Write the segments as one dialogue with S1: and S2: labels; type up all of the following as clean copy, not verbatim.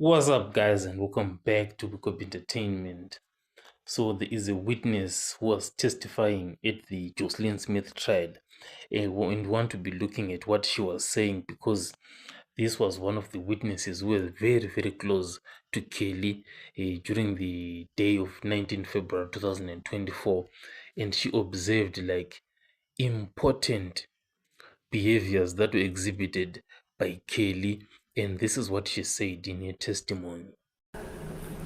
S1: What's up, guys, and welcome back to Book of Entertainment. So, there is a witness who was testifying at the Joslin Smith trial, and we want to be looking at what she was saying because this was one of the witnesses who was very, very close to Kelly during the day of 19 February 2024, and she observed like important behaviors that were exhibited by Kelly, and this is what she said in her testimony.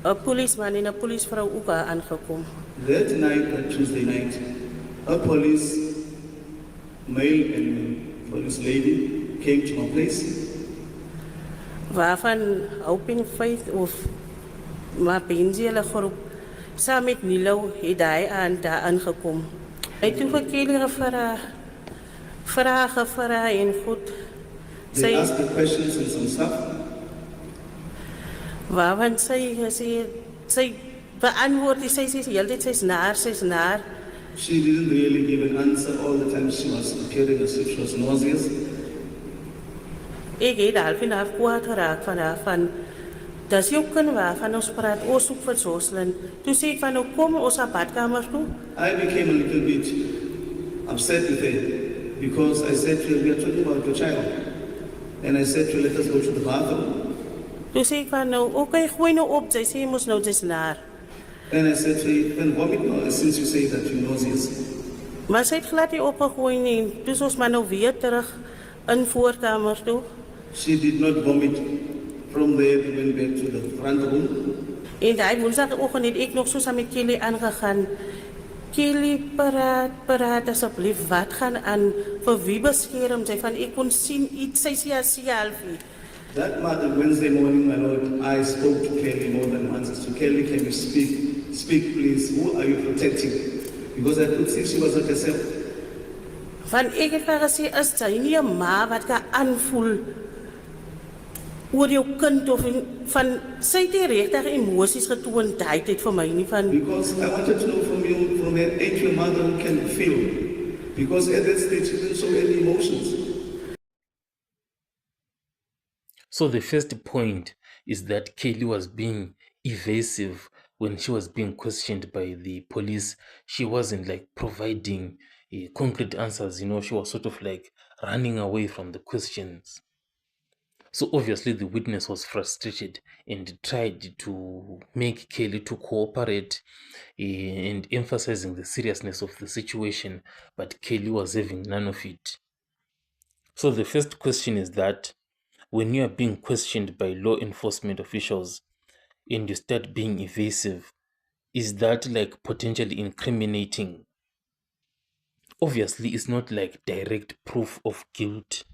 S2: 'n Polisman en 'n polisvrou ook daar aangekom.
S3: That night, that Tuesday night, a police male and police lady came to my place.
S2: Waarvan Hoping Faith of Mapenzi hulle groep saam met Nilo het hy aan daar aangekom. Hy het toe vir Kelly gevra vrae en goed.
S3: They asked the questions and some stuff.
S2: Waarvan sy beantwoord sy sê heeltyd sy's naar.
S3: She didn't really give an answer all the time. She was appearing as if she was nauseous.
S2: Ek het half en half kwaad geraak van haar van dis jou kind waarvan ons praat, ons soek vir Joslin. Toe sê ek van nou kom ons op badkamer toe.
S3: I became a little bit upset with her because I said to her, we are talking about your child. And I said to her, let us go to the bathroom.
S2: Toe sê ek van nou, okay, gooi nou op, sy sê mos nou dis naar.
S3: And I said to her, then vomit now, since you say that you're nauseous.
S2: Maar sy het glad nie opgegooi nie, toe is ons maar nou weer terug in voorkamer toe.
S3: She did not vomit. From there, we went back to the front room.
S2: En daai woensdagoggend het ek nog so saam met Kelly aangegaan. Kelly, paraat asseblief, wat gaan aan? Vir wie beskerm sy van ek kon sien iets, sy sê haarself nie.
S3: That Wednesday morning, my Lord, I spoke to Kelly more than once. I said, Kelly, can you speak? Speak, please. Who are you protecting? Because I could see she was not herself.
S2: Van ek het vir gesê, is sy nie 'n ma wat kan aanvoel oor jou kind of van sy het regtig emosies getoon daai tyd vir my nie van
S3: Because I wanted to know from you, from an actual mother who can feel. Because at that stage, she didn't show any emotions.
S1: So the first point is that Kelly was being evasive when she was being questioned by the police. She wasn't like providing concrete answers, she was sort of like running away from the questions. So obviously the witness was frustrated and tried to make Kelly to cooperate and emphasizing the seriousness of the situation, but Kelly was having none of it. So the first question is that when you are being questioned by law enforcement officials and you start being evasive, is that like potentially incriminating? Obviously, it's not like direct proof of guilt,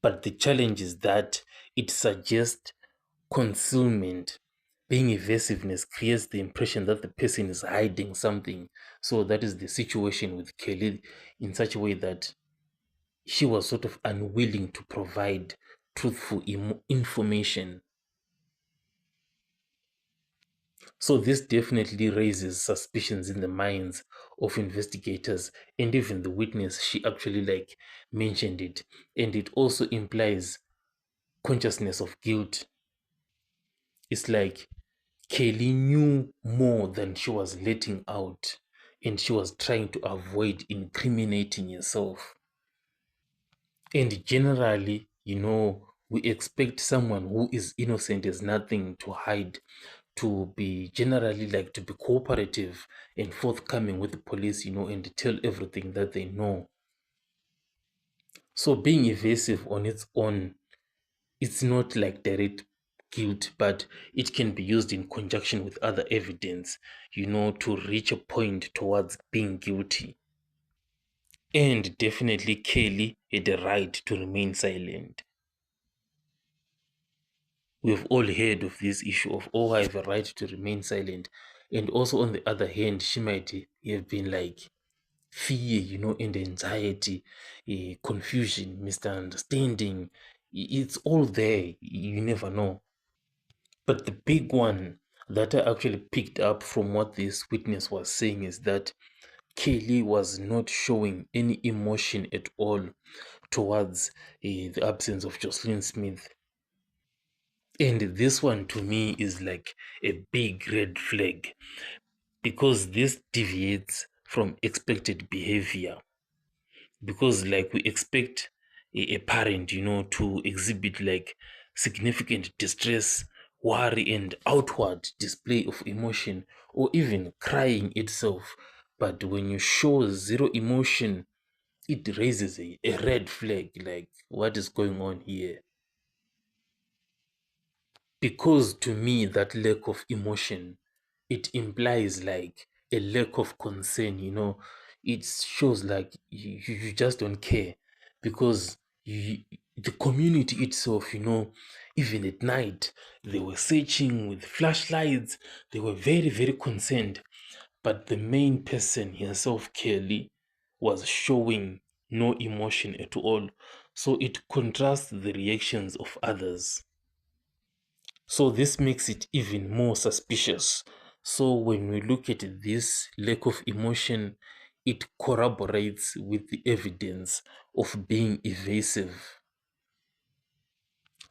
S1: but the challenge is that it suggests concealment. Being evasiveness creates the impression that the person is hiding something. So that is the situation with Kelly, in such a way that she was sort of unwilling to provide truthful information. So this definitely raises suspicions in the minds of investigators and even the witness. She actually like mentioned it, and it also implies consciousness of guilt. It's like Kelly knew more than she was letting out, and she was trying to avoid incriminating herself. And generally, we expect someone who is innocent, has nothing to hide, to be generally like to be cooperative and forthcoming with the police, and tell everything that they know. So being evasive on its own, it's not like direct guilt, but it can be used in conjunction with other evidence, to reach a point towards being guilty. And definitely Kelly had the right to remain silent. We've all heard of this issue of, oh, I have a right to remain silent. And also on the other hand, she might have been like fear, and anxiety, confusion, misunderstanding. It's all there. You never know. But the big one that I actually picked up from what this witness was saying is that Kelly was not showing any emotion at all towards the absence of Joslin Smith. And this one to me is like a big red flag because this deviates from expected behavior. Because, like, we expect a parent, to exhibit like significant distress, worry, and outward display of emotion, or even crying itself. But when you show zero emotion, it raises a red flag, like, what is going on here? Because to me, that lack of emotion, it implies like a lack of concern. It shows like you just don't care. Because the community itself, even at night, they were searching with flashlights. They were very, very concerned. But the main person himself, Kelly, was showing no emotion at all. So it contrasts the reactions of others. So this makes it even more suspicious. So when we look at this lack of emotion, it corroborates with the evidence of being evasive.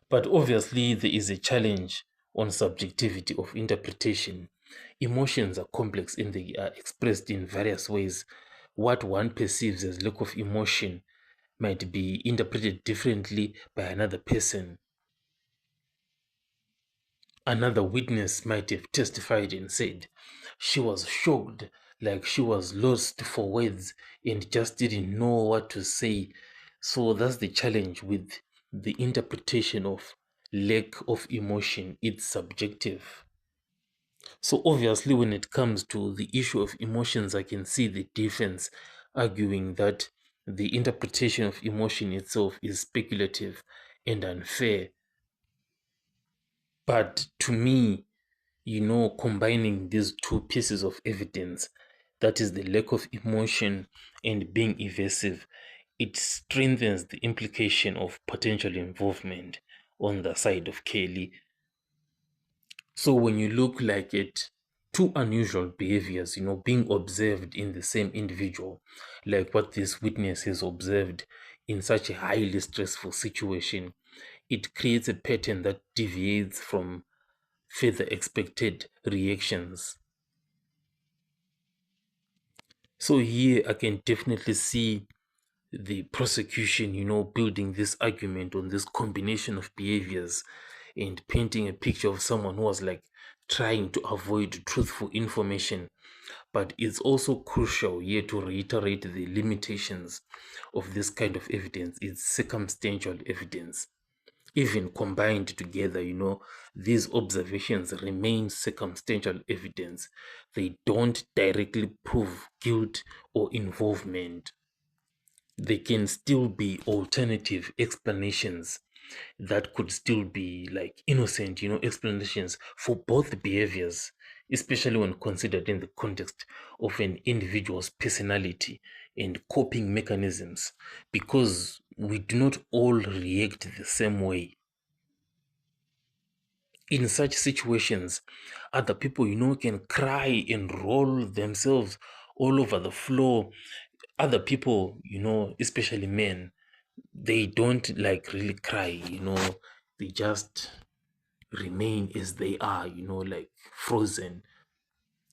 S1: But obviously, there is a challenge on subjectivity of interpretation. Emotions are complex and they are expressed in various ways. What one perceives as lack of emotion might be interpreted differently by another person. Another witness might have testified and said she was shocked, like she was lost for words and just didn't know what to say. So that's the challenge with the interpretation of lack of emotion. It's subjective. So obviously, when it comes to the issue of emotions, I can see the defense arguing that the interpretation of emotion itself is speculative and unfair. But to me, combining these two pieces of evidence, that is the lack of emotion and being evasive, it strengthens the implication of potential involvement on the side of Kelly. So when you look like at two unusual behaviors, being observed in the same individual, like what this witness has observed in such a highly stressful situation, it creates a pattern that deviates from further expected reactions. So here I can definitely see the prosecution, building this argument on this combination of behaviors and painting a picture of someone who was like trying to avoid truthful information. But it's also crucial here to reiterate the limitations of this kind of evidence. It's circumstantial evidence. Even combined together, these observations remain circumstantial evidence. They don't directly prove guilt or involvement. They can still be alternative explanations that could still be like innocent, explanations for both behaviors, especially when considered in the context of an individual's personality and coping mechanisms, because we do not all react the same way. In such situations, other people, can cry and roll themselves all over the floor. Other people, especially men, they don't like really cry, they just remain as they are, like frozen.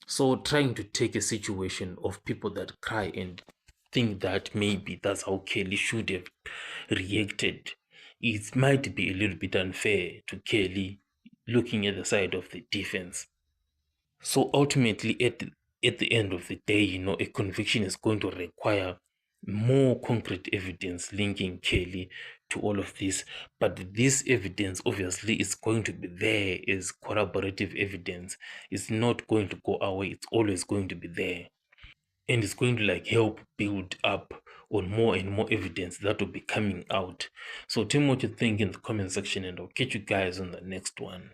S1: So trying to take a situation of people that cry and think that maybe that's how Kelly should have reacted, it might be a little bit unfair to Kelly, looking at the side of the defense. So ultimately, at the end of the day, a conviction is going to require more concrete evidence linking Kelly to all of this. But this evidence obviously is going to be there as corroborative evidence. It's not going to go away. It's always going to be there. And it's going to like help build up on more and more evidence that will be coming out. So tell me what you think in the comment section, and I'll catch you guys on the next one.